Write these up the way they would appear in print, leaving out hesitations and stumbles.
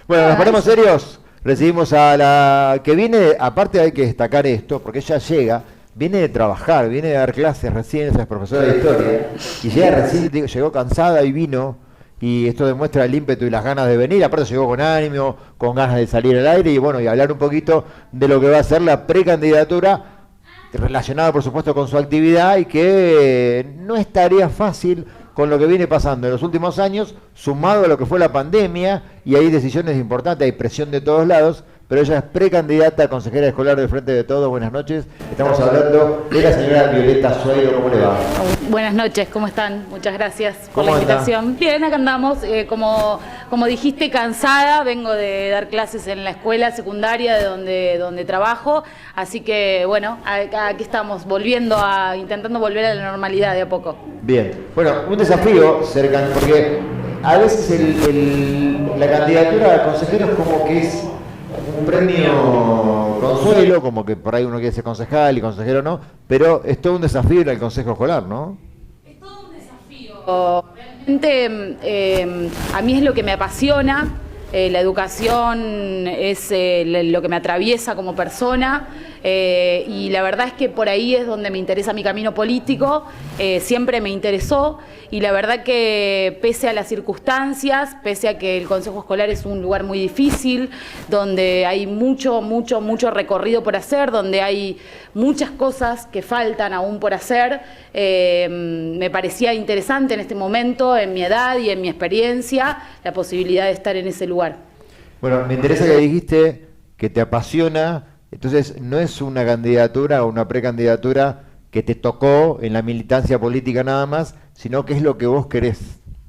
Bueno, nos ponemos serios. Recibimos a la que viene, aparte hay que destacar esto, porque ella llega, viene de trabajar, viene de dar clases recién, ella es profesora de historia, y llega recién, llegó cansada y vino, y esto demuestra el ímpetu y las ganas de venir, aparte llegó con ánimo, con ganas de salir al aire, y bueno, y hablar un poquito de lo que va a ser la precandidatura, relacionada por supuesto con su actividad, y que no es tarea fácil con lo que viene pasando en los últimos años, sumado a lo que fue la pandemia, y hay decisiones importantes, hay presión de todos lados, pero ella es precandidata a consejera escolar del Frente de Todos. Buenas noches, estamos hablando de la señora Violeta Sueiro. ¿Cómo le va? Buenas noches, ¿cómo están? Muchas gracias por ¿Cómo la anda? invitación. Bien, acá andamos, como dijiste, cansada, vengo de dar clases en la escuela secundaria de donde trabajo, así que bueno, aquí estamos intentando volver a la normalidad de a poco. Bien, bueno, un desafío cercano, porque a veces la candidatura a consejeros como que es un premio consuelo, como que por ahí uno quiere ser concejal y consejero no, pero es todo un desafío ir al consejo escolar, ¿no? Es todo un desafío. Realmente a mí es lo que me apasiona, la educación es lo que me atraviesa como persona. Y la verdad es que por ahí es donde me interesa mi camino político, siempre me interesó, y la verdad que pese a las circunstancias, pese a que el Consejo Escolar es un lugar muy difícil, donde hay mucho recorrido por hacer, donde hay muchas cosas que faltan aún por hacer, me parecía interesante en este momento, en mi edad y en mi experiencia, la posibilidad de estar en ese lugar. Bueno, me interesa que dijiste que te apasiona. Entonces, no es una candidatura o una precandidatura que te tocó en la militancia política nada más, sino que es lo que vos querés.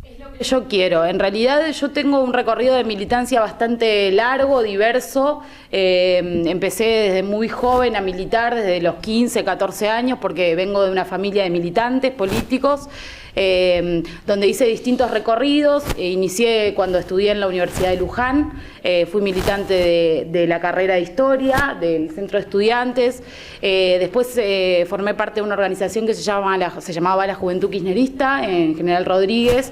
Es lo que yo quiero. En realidad yo tengo un recorrido de militancia bastante largo, diverso. Empecé desde muy joven a militar, desde los 15, 14 años, porque vengo de una familia de militantes políticos, donde hice distintos recorridos. Inicié cuando estudié en la Universidad de Luján, fui militante de la carrera de Historia, del Centro de Estudiantes. Después formé parte de una organización que se llamaba la Juventud Kirchnerista, en General Rodríguez.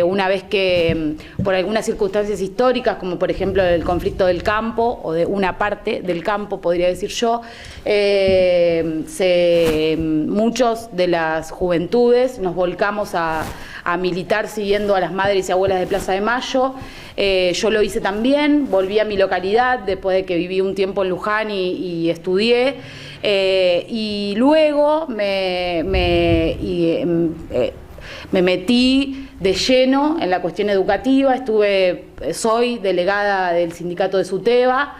Una vez que, por algunas circunstancias históricas, como por ejemplo el conflicto del campo, o de una parte del campo, podría decir yo, muchos de las juventudes nos volcamos a militar siguiendo a las madres y abuelas de Plaza de Mayo. Yo lo hice también, volví a mi localidad después de que viví un tiempo en Luján y estudié, y luego me metí de lleno en la cuestión educativa. Soy delegada del sindicato de SUTEBA.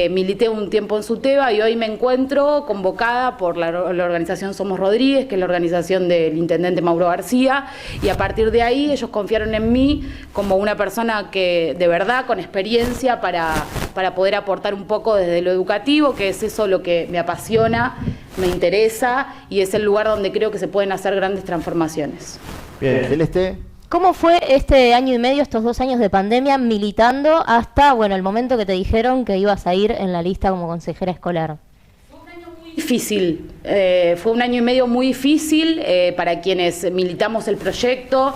Milité un tiempo en SUTEBA y hoy me encuentro convocada por la organización Somos Rodríguez, que es la organización del intendente Mauro García, y a partir de ahí ellos confiaron en mí como una persona que de verdad con experiencia para poder aportar un poco desde lo educativo, que es eso lo que me apasiona, me interesa, y es el lugar donde creo que se pueden hacer grandes transformaciones. Bien, Celeste. ¿Cómo fue este año y medio, estos 2 años de pandemia, militando hasta, bueno, el momento que te dijeron que ibas a ir en la lista como consejera escolar? Fue un año muy difícil, fue un año y medio muy difícil para quienes militamos el proyecto.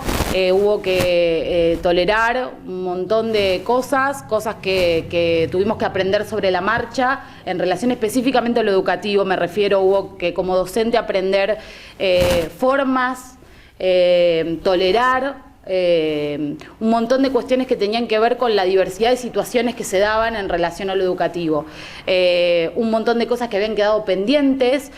Hubo que tolerar un montón de cosas que tuvimos que aprender sobre la marcha. En relación específicamente a lo educativo me refiero, hubo que como docente aprender formas, tolerar un montón de cuestiones que tenían que ver con la diversidad de situaciones que se daban en relación a lo educativo. Un montón de cosas que habían quedado pendientes,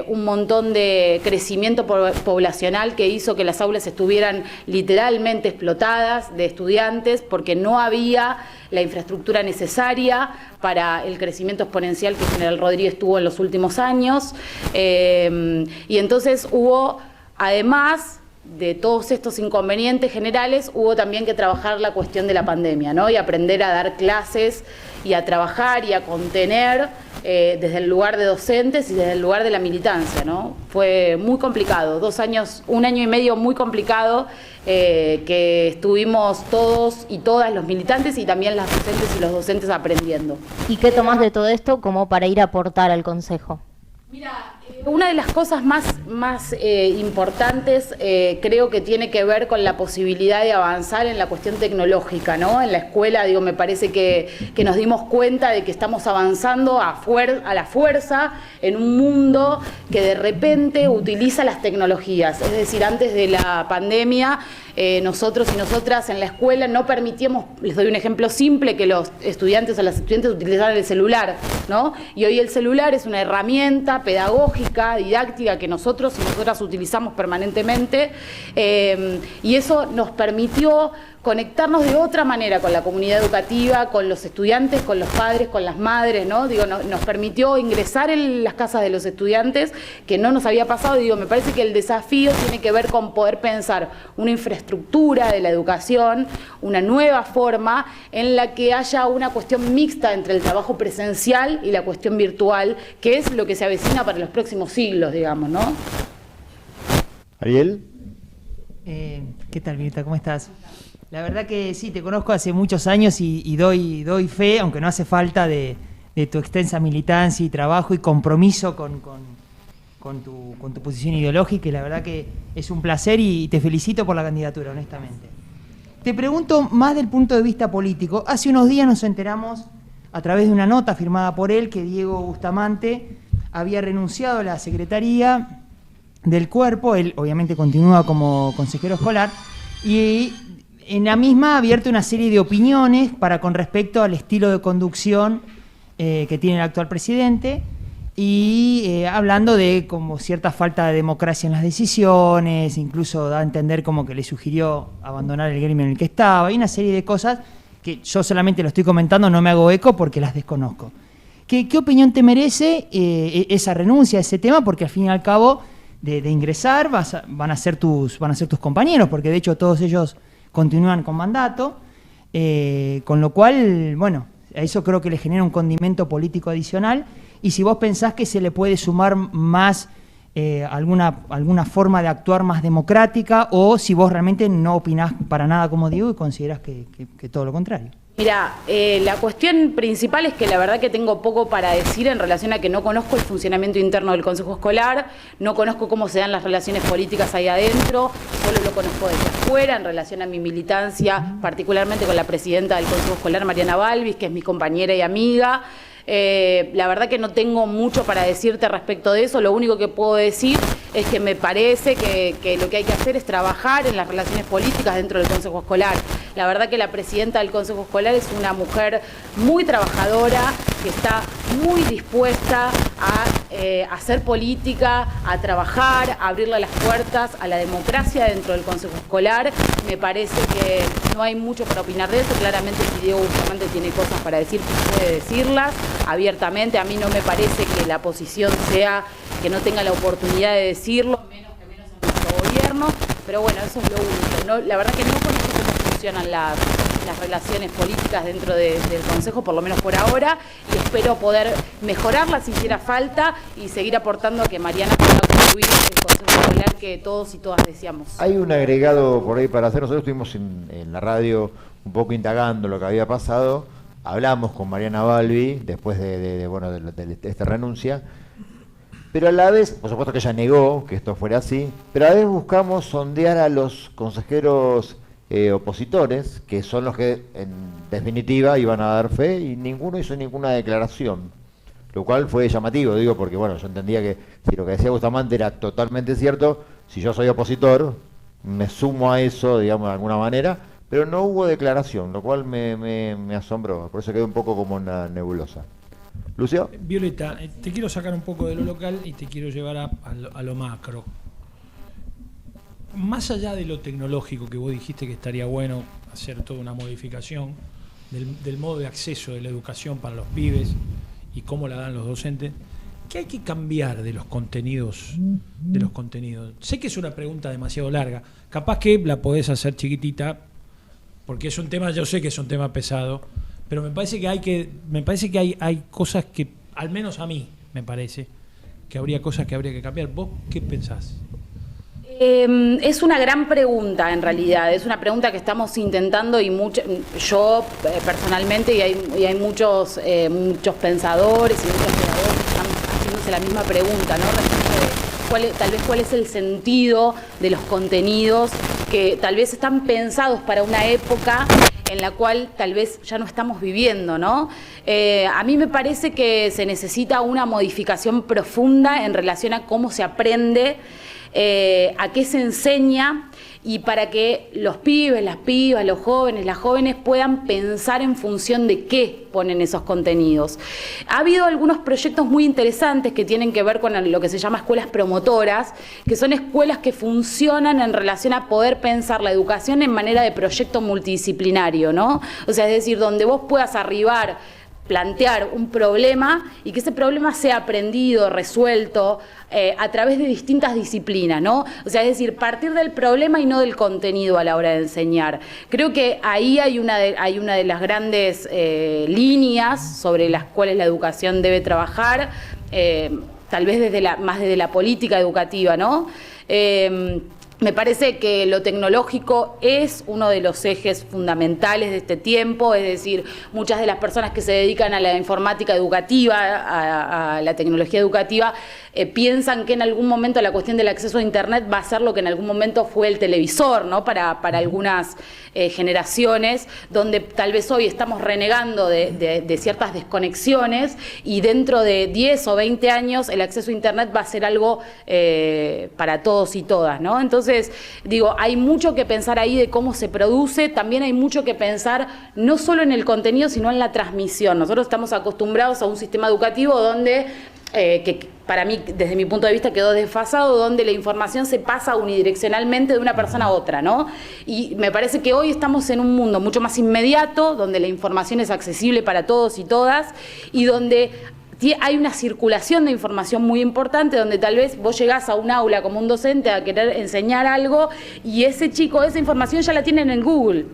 un montón de crecimiento poblacional que hizo que las aulas estuvieran literalmente explotadas de estudiantes porque no había la infraestructura necesaria para el crecimiento exponencial que General Rodríguez tuvo en los últimos años. Y entonces hubo, además de todos estos inconvenientes generales, hubo también que trabajar la cuestión de la pandemia, ¿no? Y aprender a dar clases y a trabajar y a contener desde el lugar de docentes y desde el lugar de la militancia, ¿no? Fue muy complicado, 2 años, 1 año y medio muy complicado, que estuvimos todos y todas los militantes y también las docentes y los docentes aprendiendo. ¿Y qué tomás de todo esto como para ir a aportar al consejo? Mira, Una de las cosas más importantes creo que tiene que ver con la posibilidad de avanzar en la cuestión tecnológica, ¿no? En la escuela, digo, me parece que nos dimos cuenta de que estamos avanzando a la fuerza en un mundo que de repente utiliza las tecnologías. Es decir, antes de la pandemia, nosotros y nosotras en la escuela no permitíamos, les doy un ejemplo simple, que los estudiantes o las estudiantes utilizaran el celular, ¿no? Y hoy el celular es una herramienta pedagógica, didáctica, que nosotros y nosotras utilizamos permanentemente, y eso nos permitió conectarnos de otra manera con la comunidad educativa, con los estudiantes, con los padres, con las madres, ¿no? Digo, nos permitió ingresar en las casas de los estudiantes, que no nos había pasado. Digo, me parece que el desafío tiene que ver con poder pensar una infraestructura de la educación, una nueva forma en la que haya una cuestión mixta entre el trabajo presencial y la cuestión virtual, que es lo que se avecina para los próximos siglos, digamos, ¿no? Ariel. ¿Qué tal, Mirta? ¿Cómo estás? La verdad que sí, te conozco hace muchos años y doy fe, aunque no hace falta, de tu extensa militancia y trabajo y compromiso con tu posición ideológica, y la verdad que es un placer y te felicito por la candidatura, honestamente. Te pregunto más del punto de vista político. Hace unos días nos enteramos, a través de una nota firmada por él, que Diego Bustamante había renunciado a la secretaría del cuerpo. Él obviamente continúa como consejero escolar, y en la misma ha abierto una serie de opiniones con respecto al estilo de conducción que tiene el actual presidente, y hablando de como cierta falta de democracia en las decisiones, incluso da a entender como que le sugirió abandonar el gremio en el que estaba, y una serie de cosas que yo solamente lo estoy comentando, no me hago eco porque las desconozco. ¿Qué opinión te merece esa renuncia a ese tema? Porque al fin y al cabo de ingresar van a ser tus compañeros, porque de hecho todos ellos continúan con mandato, con lo cual, bueno, a eso creo que le genera un condimento político adicional. Y si vos pensás que se le puede sumar más alguna forma de actuar más democrática, o si vos realmente no opinás para nada como Diego y considerás que todo lo contrario. Mira, la cuestión principal es que la verdad que tengo poco para decir en relación a que no conozco el funcionamiento interno del Consejo Escolar, no conozco cómo se dan las relaciones políticas ahí adentro, solo lo conozco desde afuera en relación a mi militancia, particularmente con la presidenta del Consejo Escolar, Mariana Balvis, que es mi compañera y amiga. La verdad que no tengo mucho para decirte respecto de eso. Lo único que puedo decir es que me parece que lo que hay que hacer es trabajar en las relaciones políticas dentro del Consejo Escolar. La verdad que la presidenta del Consejo Escolar es una mujer muy trabajadora, que está muy dispuesta a hacer política, a trabajar, a abrirle las puertas a la democracia dentro del Consejo Escolar. Me parece que no hay mucho para opinar de eso. Claramente, si Diego Bustamante tiene cosas para decir, puede decirlas abiertamente. A mí no me parece que la posición sea que no tenga la oportunidad de decirlo, menos en nuestro gobierno. Pero bueno, eso es lo único, ¿no? La verdad que no conozco cómo funcionan las relaciones políticas dentro del Consejo, por lo menos por ahora, y espero poder mejorarlas si hiciera falta y seguir aportando a que Mariana pueda construir el Consejo Escolar que todos y todas deseamos. Hay un agregado por ahí para hacer. Nosotros estuvimos en la radio un poco indagando lo que había pasado. Hablamos con Mariana Balbi después de esta renuncia, pero a la vez, por supuesto que ella negó que esto fuera así, pero a la vez buscamos sondear a los consejeros opositores, que son los que en definitiva iban a dar fe, y ninguno hizo ninguna declaración, lo cual fue llamativo, digo, porque bueno, yo entendía que si lo que decía Bustamante era totalmente cierto, si yo soy opositor, me sumo a eso, digamos, de alguna manera, pero no hubo declaración, lo cual me asombró, por eso quedé un poco como una nebulosa. Lucio. Violeta, te quiero sacar un poco de lo local y te quiero llevar a lo macro. Más allá de lo tecnológico, que vos dijiste que estaría bueno hacer toda una modificación del modo de acceso de la educación para los pibes y cómo la dan los docentes, ¿qué hay que cambiar de los contenidos? Sé que es una pregunta demasiado larga, capaz que la podés hacer chiquitita, porque es un tema, yo sé que es un tema pesado, pero me parece que hay cosas que, al menos a mí, me parece que habría cosas que habría que cambiar. ¿Vos qué pensás? Es una gran pregunta, en realidad. Es una pregunta que estamos intentando, y yo personalmente, y hay muchos pensadores y muchos pedagogos que están haciéndose la misma pregunta, ¿no? Respecto tal vez cuál es el sentido de los contenidos que tal vez están pensados para una época en la cual tal vez ya no estamos viviendo, ¿no? A mí me parece que se necesita una modificación profunda en relación a cómo se aprende, a qué se enseña, y para que los pibes, las pibas, los jóvenes, las jóvenes puedan pensar en función de qué ponen esos contenidos. Ha habido algunos proyectos muy interesantes que tienen que ver con lo que se llama escuelas promotoras, que son escuelas que funcionan en relación a poder pensar la educación en manera de proyecto multidisciplinario, ¿no? O sea, es decir, donde vos puedas plantear un problema y que ese problema sea aprendido, resuelto a través de distintas disciplinas, ¿no? O sea, es decir, partir del problema y no del contenido a la hora de enseñar. Creo que ahí hay una de las grandes líneas sobre las cuales la educación debe trabajar, tal vez más desde la política educativa, ¿no? Me parece que lo tecnológico es uno de los ejes fundamentales de este tiempo, es decir, muchas de las personas que se dedican a la informática educativa, a la tecnología educativa, piensan que en algún momento la cuestión del acceso a Internet va a ser lo que en algún momento fue el televisor, ¿no? Para algunas generaciones, donde tal vez hoy estamos renegando de ciertas desconexiones, y dentro de 10 o 20 años el acceso a Internet va a ser algo para todos y todas, ¿no? Entonces, digo, hay mucho que pensar ahí de cómo se produce, también hay mucho que pensar no solo en el contenido, sino en la transmisión. Nosotros estamos acostumbrados a un sistema educativo donde que para mí, desde mi punto de vista, quedó desfasado, donde la información se pasa unidireccionalmente de una persona a otra, ¿no? Y me parece que hoy estamos en un mundo mucho más inmediato, donde la información es accesible para todos y todas, y donde hay una circulación de información muy importante, donde tal vez vos llegás a un aula como un docente a querer enseñar algo, y ese chico, esa información ya la tienen en Google,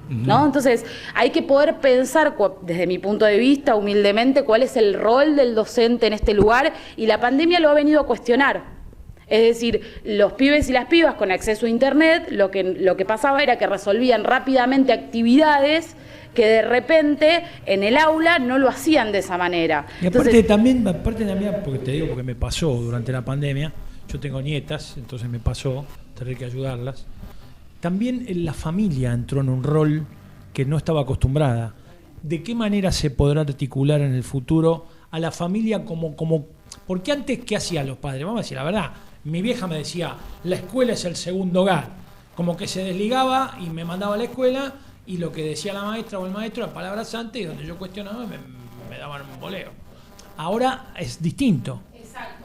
¿no? Entonces hay que poder pensar, desde mi punto de vista, humildemente, cuál es el rol del docente en este lugar, y la pandemia lo ha venido a cuestionar. Es decir, los pibes y las pibas con acceso a Internet, lo que pasaba era que resolvían rápidamente actividades que de repente en el aula no lo hacían de esa manera. Y aparte también, porque te digo, porque me pasó durante la pandemia, yo tengo nietas, entonces me pasó tener que ayudarlas. También la familia entró en un rol que no estaba acostumbrada. ¿De qué manera se podrá articular en el futuro a la familia como porque antes, ¿qué hacían los padres? Vamos a decir la verdad, mi vieja me decía, la escuela es el segundo hogar. Como que se desligaba y me mandaba a la escuela, y lo que decía la maestra o el maestro eran palabras antes, y donde yo cuestionaba me daban un boleo. Ahora es distinto. Exacto.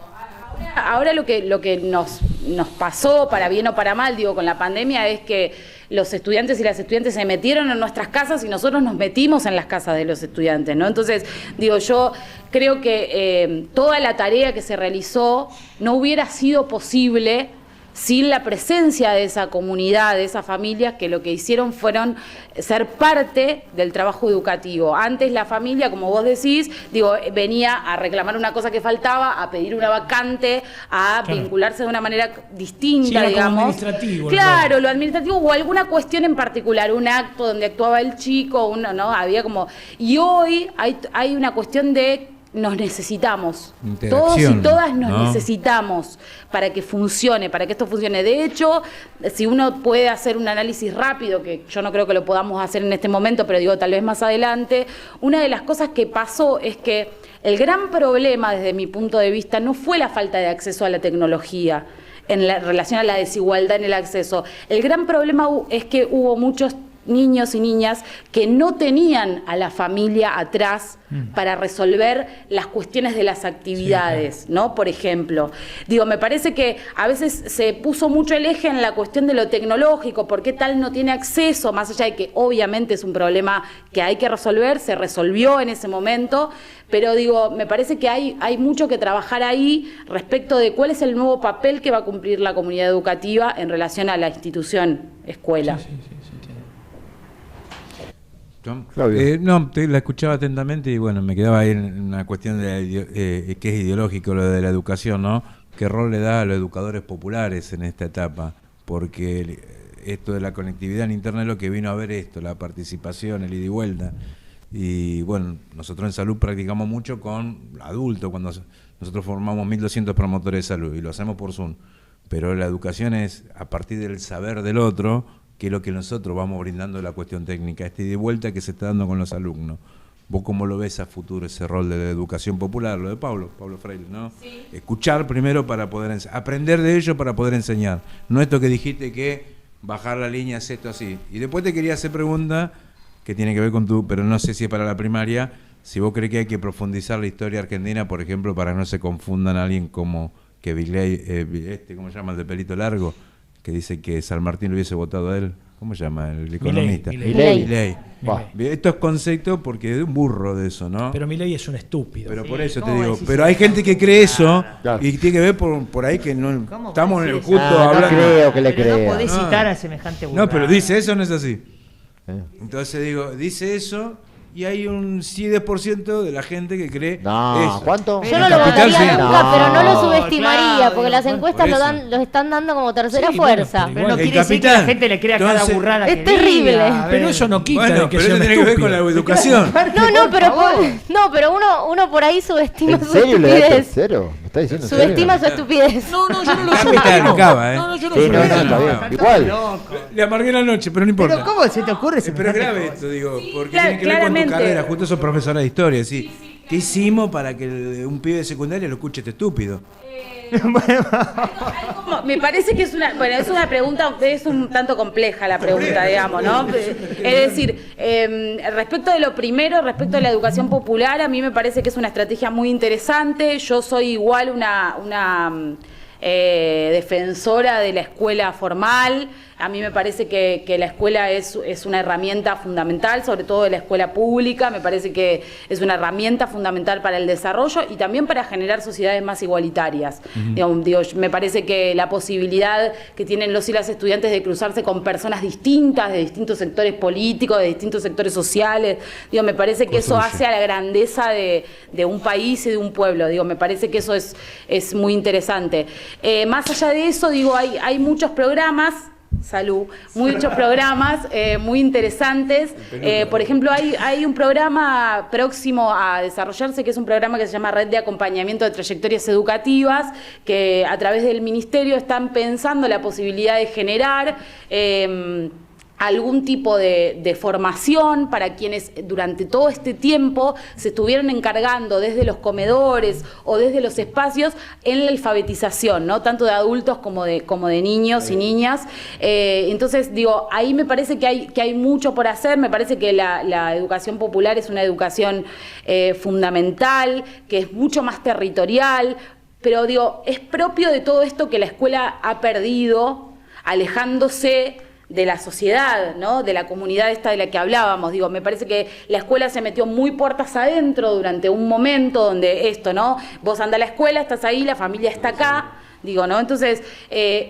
Ahora lo que nos pasó, para bien o para mal, digo, con la pandemia, es que los estudiantes y las estudiantes se metieron en nuestras casas y nosotros nos metimos en las casas de los estudiantes, ¿no? Entonces, digo, yo creo que toda la tarea que se realizó no hubiera sido posible sin la presencia de esa comunidad, de esas familias que lo que hicieron fueron ser parte del trabajo educativo. Antes la familia, como vos decís, digo, venía a reclamar una cosa que faltaba, a pedir una vacante, a vincularse de una manera distinta, digamos. Administrativo. Claro, lo administrativo o alguna cuestión en particular, un acto donde actuaba el chico, ¿no? Había como... Y hoy hay una cuestión de nos necesitamos, todos y todas nos necesitamos para que funcione, para que esto funcione. De hecho, si uno puede hacer un análisis rápido, que yo no creo que lo podamos hacer en este momento, pero digo tal vez más adelante, una de las cosas que pasó es que el gran problema desde mi punto de vista no fue la falta de acceso a la tecnología en relación a la desigualdad en el acceso. El gran problema es que hubo muchos niños y niñas que no tenían a la familia atrás para resolver las cuestiones de las actividades, ¿no? Por ejemplo, digo, me parece que a veces se puso mucho el eje en la cuestión de lo tecnológico, ¿por qué tal no tiene acceso? Más allá de que obviamente es un problema que hay que resolver, se resolvió en ese momento, pero digo, me parece que hay mucho que trabajar ahí respecto de cuál es el nuevo papel que va a cumplir la comunidad educativa en relación a la institución escuela. La escuchaba atentamente y bueno, me quedaba ahí en una cuestión de que es ideológico lo de la educación, ¿no? ¿Qué rol le da a los educadores populares en esta etapa? Porque esto de la conectividad en Internet lo que vino a ver esto, la participación, el ida y vuelta. Y bueno, nosotros en salud practicamos mucho con adultos, cuando nosotros formamos 1.200 promotores de salud y lo hacemos por Zoom. Pero la educación es a partir del saber del otro, que es lo que nosotros vamos brindando la cuestión técnica, este de vuelta que se está dando con los alumnos. ¿Vos cómo lo ves a futuro ese rol de la educación popular, lo de Pablo Freire, ¿no? Sí. Escuchar primero para poder aprender de ello para poder enseñar. No esto que dijiste que bajar la línea es esto así. Y después te quería hacer pregunta que tiene que ver con tú, pero no sé si es para la primaria, si vos crees que hay que profundizar la historia argentina, por ejemplo, para que no se confundan a alguien como que Vigley, ¿cómo se llama el de pelito largo? Que dice que San Martín lo hubiese votado a él. ¿Cómo se llama el economista? Milei. Estos conceptos, porque es de un burro de eso, ¿no? Pero Milei es un estúpido. Pero por eso te digo, pero hay gente que cree eso y tiene que ver por ahí que no estamos en el culto hablando. No creo que le crea. No podés citar a semejante burrada. No, pero dice eso, no es así. Entonces digo, dice eso y hay un 10% de la gente que cree eso. ¿Cuánto? Yo no lo votaría nunca, pero no lo subestimaría, claro, porque las encuestas los están dando como tercera fuerza. Pero no quiere decir que la gente le crea cada burrada. Es terrible. Pero eso no quita bueno, que pero sea eso tiene que ver con la educación. Pero uno por ahí subestima ¿En su serio le da estupidez. tercero? ¿Me estás diciendo en Subestima su serio? estupidez. No, yo no lo Capitán, acaba, No, yo no Sí, no, subestimo. está bien. Igual. Le amargué la noche, pero no importa. Pero ¿cómo se te ocurre ese Pero es grave esto, digo, porque tiene que ver con tu claramente. carrera. Justo sos profesora de historia, ¿sí? ¿Qué hicimos para que un pibe de secundaria lo escuche este estúpido? Me parece que es una pregunta, es un tanto compleja la pregunta, digamos, ¿no? Es decir, respecto de lo primero, respecto de la educación popular, a mí me parece que es una estrategia muy interesante. Yo soy igual una defensora de la escuela formal. A mí me parece que la escuela es una herramienta fundamental, sobre todo de la escuela pública. Me parece que es una herramienta fundamental para el desarrollo y también para generar sociedades más igualitarias. Me parece que la posibilidad que tienen los y las estudiantes de cruzarse con personas distintas, de distintos sectores políticos, de distintos sectores sociales, me parece que eso hace a la grandeza de un país y de un pueblo. Me parece que eso es muy interesante. Más allá de eso, hay muchos programas. Muchos programas muy interesantes. Por ejemplo, hay un programa próximo a desarrollarse, que es un programa que se llama Red de Acompañamiento de Trayectorias Educativas, que a través del Ministerio están pensando la posibilidad de generar algún tipo de formación para quienes durante todo este tiempo se estuvieron encargando desde los comedores o desde los espacios en la alfabetización, ¿no? Tanto de adultos como de niños y niñas. Entonces, ahí me parece que hay mucho por hacer. Me parece que la educación popular es una educación fundamental, que es mucho más territorial, pero es propio de todo esto que la escuela ha perdido, alejándose de la sociedad, ¿no? De la comunidad esta de la que hablábamos. Me parece que la escuela se metió muy puertas adentro durante un momento donde esto, ¿no? Vos andás a la escuela, estás ahí, la familia está acá, ¿no? Entonces,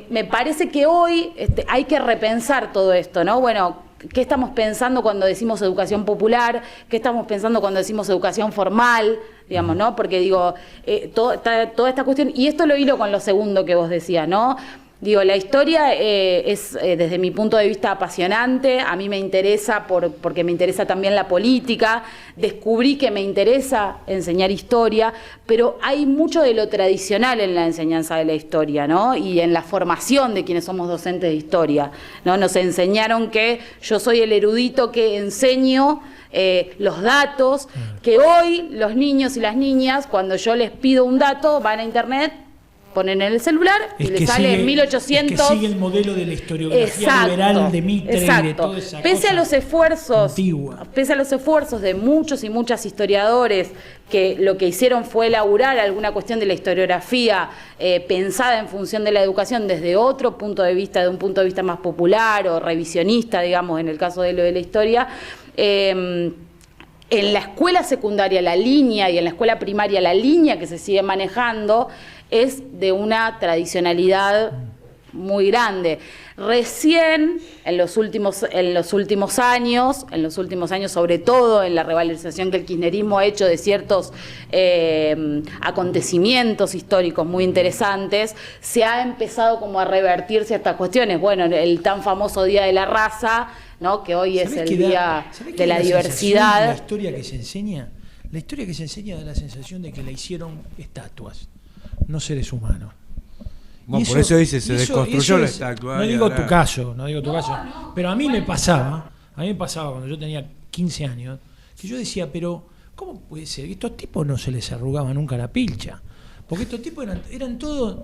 me parece que hoy hay que repensar todo esto, ¿no? Bueno, ¿qué estamos pensando cuando decimos educación popular? ¿Qué estamos pensando cuando decimos educación formal? ¿No? Porque toda esta cuestión, y esto lo hilo con lo segundo que vos decías, ¿no? La historia es, desde mi punto de vista, apasionante. A mí me interesa porque me interesa también la política. Descubrí que me interesa enseñar historia, pero hay mucho de lo tradicional en la enseñanza de la historia, ¿no? Y en la formación de quienes somos docentes de historia, ¿no? Nos enseñaron que yo soy el erudito que enseño los datos, que hoy los niños y las niñas, cuando yo les pido un dato, van a internet, ponen en el celular y le sale en 1800. Es que sigue el modelo de la historiografía liberal de Mitre y de toda esa pese a los esfuerzos antigua. Pese a los esfuerzos de muchos y muchas historiadores que lo que hicieron fue elaborar alguna cuestión de la historiografía pensada en función de la educación desde otro punto de vista, de un punto de vista más popular o revisionista, digamos, en el caso de lo de la historia. En la escuela secundaria la línea y en la escuela primaria la línea que se sigue manejando es de una tradicionalidad muy grande. Recién, en los últimos años, sobre todo en la revalorización que el kirchnerismo ha hecho de ciertos acontecimientos históricos muy interesantes, se ha empezado como a revertir ciertas cuestiones. Bueno, el tan famoso Día de la Raza, ¿no? Que hoy es el Día de la Diversidad. La historia que se enseña da la sensación de que la hicieron estatuas, no seres humanos. Bueno, por eso dice, se desconstruyó la estatua. No digo tu caso, pero a mí me pasaba cuando yo tenía 15 años, que yo decía, pero ¿cómo puede ser? Estos tipos no se les arrugaba nunca la pilcha, porque estos tipos eran todos...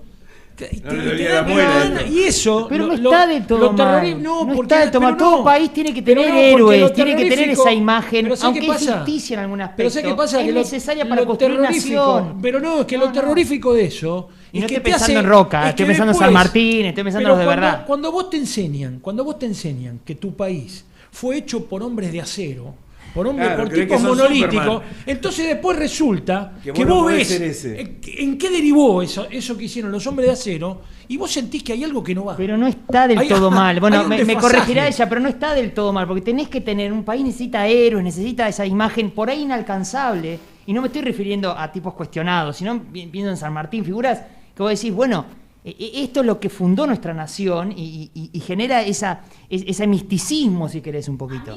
No le dolía la muela. Y eso... Pero no está de todo mal. No está de todo mal. Todo país tiene que tener héroes, tiene que tener esa imagen, aunque es ficticia en algún aspecto. Pero ¿sabes qué pasa? Es necesaria para construir nación. Pero no, es que lo terrorífico de eso... Y no estoy pensando en Roca, estoy pensando en San Martín, estoy pensando en los de verdad. Cuando vos te enseñan que tu país fue hecho por hombres de acero, por tipos monolíticos, entonces después resulta que vos ves en qué derivó eso que hicieron los hombres de acero, y vos sentís que hay algo que no va. Pero no está del todo mal. Bueno, me corregirá ella, pero no está del todo mal, porque tenés que tener, un país necesita héroes, necesita esa imagen por ahí inalcanzable, y no me estoy refiriendo a tipos cuestionados, sino pienso en San Martín, figuras que vos decís, bueno, esto es lo que fundó nuestra nación y genera ese misticismo, si querés, un poquito.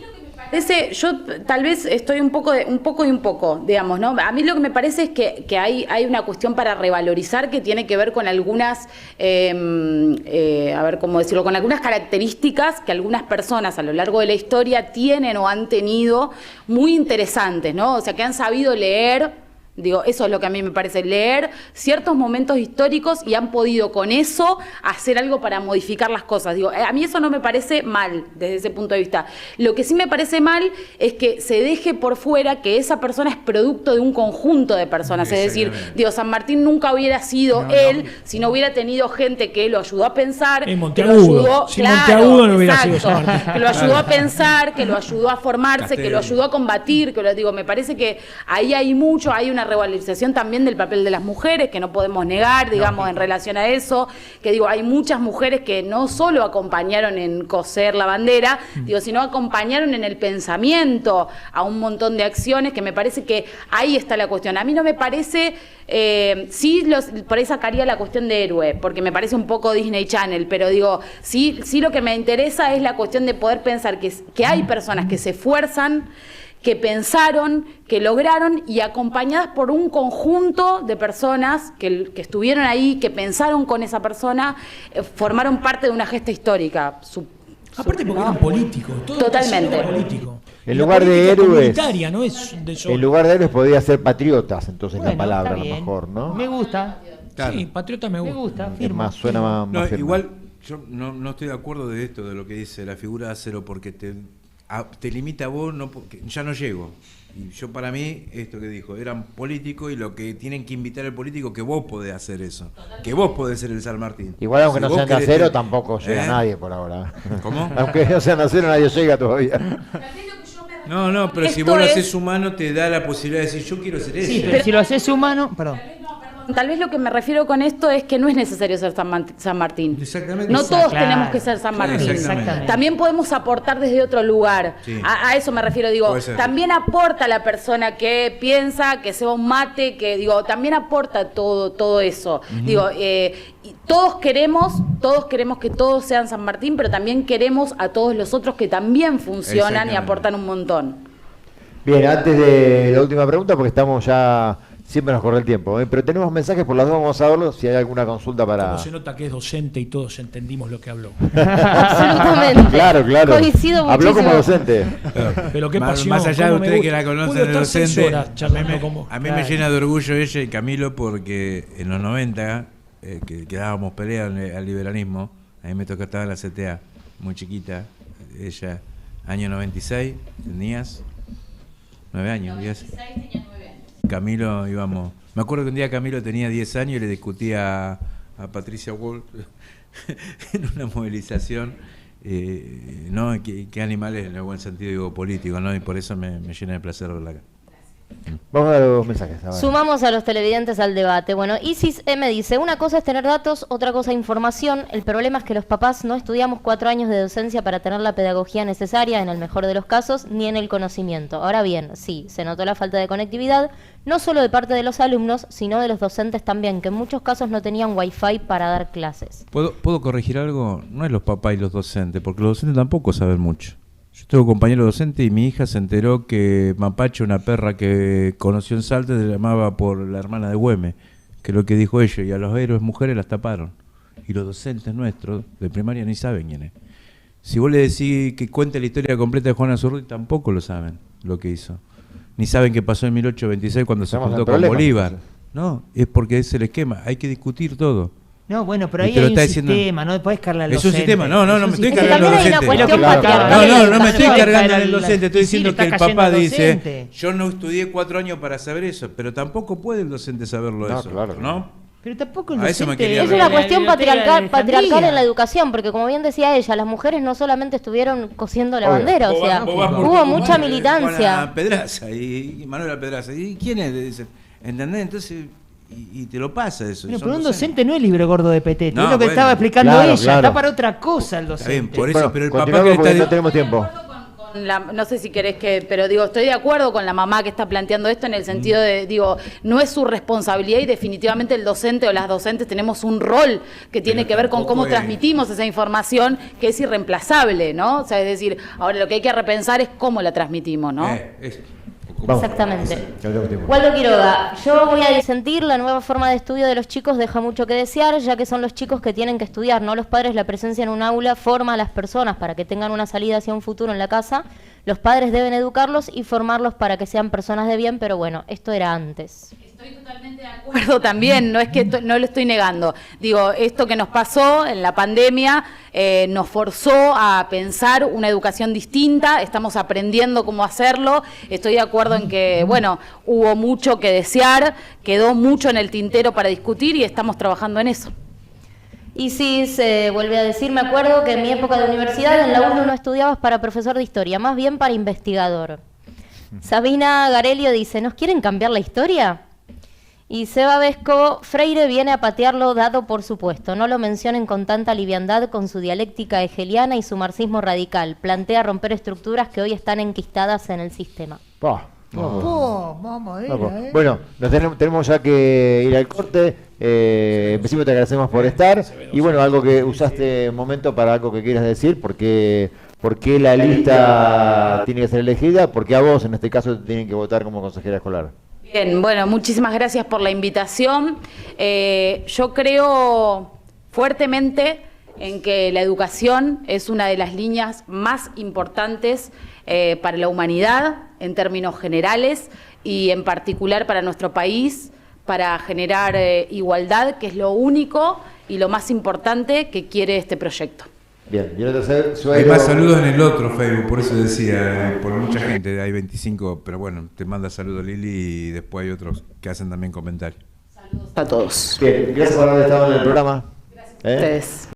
Yo tal vez estoy un poco, digamos, ¿no? A mí lo que me parece es que hay una cuestión para revalorizar que tiene que ver con algunas, a ver cómo decirlo, con algunas características que algunas personas a lo largo de la historia tienen o han tenido muy interesantes, ¿no? O sea, que han sabido leer. Digo, eso es lo que a mí me parece, leer ciertos momentos históricos y han podido con eso hacer algo para modificar las cosas. Digo, a mí eso no me parece mal desde ese punto de vista. Lo que sí me parece mal es que se deje por fuera que esa persona es producto de un conjunto de personas. Es decir, digo, San Martín nunca hubiera sido él si no hubiera tenido gente que lo ayudó a pensar, Monteagudo no hubiera sido San Martín. Que lo ayudó a pensar, que lo ayudó a formarse, que lo ayudó a combatir, me parece que ahí hay mucho, hay una revalorización también del papel de las mujeres que no podemos negar, digamos, en relación a eso, que digo, hay muchas mujeres que no solo acompañaron en coser la bandera, sino acompañaron en el pensamiento a un montón de acciones, que me parece que ahí está la cuestión. A mí no me parece, por ahí sacaría la cuestión de héroe, porque me parece un poco Disney Channel, pero digo, sí lo que me interesa es la cuestión de poder pensar que hay personas que se esfuerzan, que pensaron, que lograron, y acompañadas por un conjunto de personas que estuvieron ahí, que pensaron con esa persona, formaron parte de una gesta histórica. Aparte porque eran políticos. Totalmente. Político. En lugar de héroes, no es de solo. en lugar de héroes podría ser patriotas, entonces Bueno, la palabra a está lo bien. mejor, ¿no? Me gusta. Claro. Sí, patriota me gusta. Me gusta, Es firmo. más, suena más No, firme. igual yo no estoy de acuerdo de esto, de lo que dice la figura de acero, porque te limita a vos, porque ya no llego. Y yo, para mí, esto que dijo, eran políticos, y lo que tienen que invitar al político, que vos podés hacer eso, que vos podés ser el San Martín. Igual aunque Si no vos sean de querés acero, tampoco llega ¿Eh? nadie por ahora. ¿Cómo? Aunque no sean de acero, nadie llega todavía. No, pero si Esto vos lo es- haces humano, te da la posibilidad de decir, yo quiero ser Sí, ese. pero si lo haces humano, perdón. Tal vez lo que me refiero con esto es que no es necesario ser San Martín. Exactamente. No todos Claro. tenemos que ser San Martín. Exactamente. También podemos aportar desde otro lugar. Sí. A eso me refiero, digo, Puede ser. también aporta la persona que piensa, que se va un mate, que digo, también aporta todo eso. Digo, y todos queremos que todos sean San Martín, pero también queremos a todos los otros que también funcionan y Exactamente. aportan un montón. Bien, antes de la última pregunta, porque estamos ya, siempre nos corre el tiempo, pero tenemos mensajes, por las dos vamos a verlos, si hay alguna consulta para... Como se nota que es docente y todos entendimos lo que habló. Absolutamente. Claro. Coincido Habló como muchísimo. docente. Pero qué Más pasión. allá de cómo me ustedes que gusta. la conocen Puedo de estar 6 docente, horas charlando con vos. a mí me llena de orgullo ella y Camilo, porque en los 90, que dábamos pelea al liberalismo, a mí me tocó estar en la CTA, muy chiquita, ella, año 96, tenías 9 años, 10. Camilo íbamos. Me acuerdo que un día Camilo tenía 10 años y le discutía a Patricia Wolf en una movilización, ¿no? ¿Qué animales, en el buen sentido digo político, ¿no? Y por eso me llena de placer verla acá. Vamos a los mensajes. A ver. Sumamos a los televidentes al debate. Bueno, Isis M dice, una cosa es tener datos, otra cosa información. El problema es que los papás no estudiamos 4 años de docencia para tener la pedagogía necesaria, en el mejor de los casos, ni en el conocimiento. Ahora bien, sí, se notó la falta de conectividad, no solo de parte de los alumnos, sino de los docentes también, que en muchos casos no tenían wifi para dar clases. ¿Puedo corregir algo? No es los papás y los docentes, porque los docentes tampoco saben mucho. Yo tengo un compañero docente y mi hija se enteró que Mapache, una perra que conoció en Salta, se llamaba por la hermana de Güemes, que es lo que dijo ella, y a los héroes mujeres las taparon. Y los docentes nuestros de primaria ni saben quién es. Si vos le decís que cuente la historia completa de Juana Zurduy, tampoco lo saben lo que hizo. Ni saben qué pasó en 1826 cuando se juntó con Bolívar. No, es porque es el esquema, hay que discutir todo. No, bueno, pero ahí hay un sistema, no podés cargar al docente. Es un sistema, no me estoy cargando al docente. No me estoy cargando al docente, estoy diciendo que el papá dice, yo no estudié 4 años para saber eso, pero tampoco puede el docente saberlo eso, claro. ¿no? Pero tampoco el A eso me docente... quería Es referir. una cuestión patriarcal en la educación, porque como bien decía ella, las mujeres no solamente estuvieron cosiendo la bandera, o sea, hubo mucha militancia. Juana Pedraza y Manuela Pedraza, ¿y quién es? Le dicen, ¿entendés? Entonces... Y te lo pasa eso. Bueno, pero un docente no es libro gordo de petete, No, es lo que bueno, estaba explicando claro, ella, claro. está para otra cosa el docente. Está bien, por eso, Bueno, pero el papá continuamos que porque está... no tenemos tiempo. No sé si querés pero digo, estoy de acuerdo con la mamá que está planteando esto en el sentido de, digo, no es su responsabilidad y definitivamente el docente o las docentes tenemos un rol que tiene que ver con cómo transmitimos esa información que es irreemplazable, ¿no? O sea, es decir, ahora lo que hay que repensar es cómo la transmitimos, ¿no? Vamos. Exactamente. Ya tenemos tiempo. Waldo Quiroga, yo voy a disentir, la nueva forma de estudio de los chicos deja mucho que desear, ya que son los chicos que tienen que estudiar, no los padres. La presencia en un aula forma a las personas para que tengan una salida hacia un futuro en la casa. Los padres deben educarlos y formarlos para que sean personas de bien, pero bueno, esto era antes. Estoy totalmente de acuerdo también, no es que no lo estoy negando. Digo, esto que nos pasó en la pandemia nos forzó a pensar una educación distinta, estamos aprendiendo cómo hacerlo. Estoy de acuerdo en que, bueno, hubo mucho que desear, quedó mucho en el tintero para discutir y estamos trabajando en eso. Isis vuelve a decir, me acuerdo que en mi época de universidad en la UNU no estudiabas para profesor de historia, más bien para investigador. Sabina Garelio dice, ¿nos quieren cambiar la historia? Y Seba Vesco, Freire viene a patearlo dado por supuesto. No lo mencionen con tanta liviandad con su dialéctica hegeliana y su marxismo radical. Plantea romper estructuras que hoy están enquistadas en el sistema. Bueno, tenemos ya que ir al corte. En principio te agradecemos por estar. Y bueno, algo que usaste un momento para algo que quieras decir, ¿por qué la lista tiene que ser elegida? ¿Por qué a vos, en este caso, te tienen que votar como consejera escolar? Bien, bueno, muchísimas gracias por la invitación. Yo creo fuertemente en que la educación es una de las líneas más importantes para la humanidad en términos generales y en particular para nuestro país, para generar igualdad, que es lo único y lo más importante que quiere este proyecto. Bien, y el tercer Hay más saludos en el otro Facebook, por eso decía, por mucha gente, hay 25, pero bueno, te manda saludos Lili y después hay otros que hacen también comentarios. Saludos a todos. Bien, gracias por haber estado en el programa. Gracias a ustedes.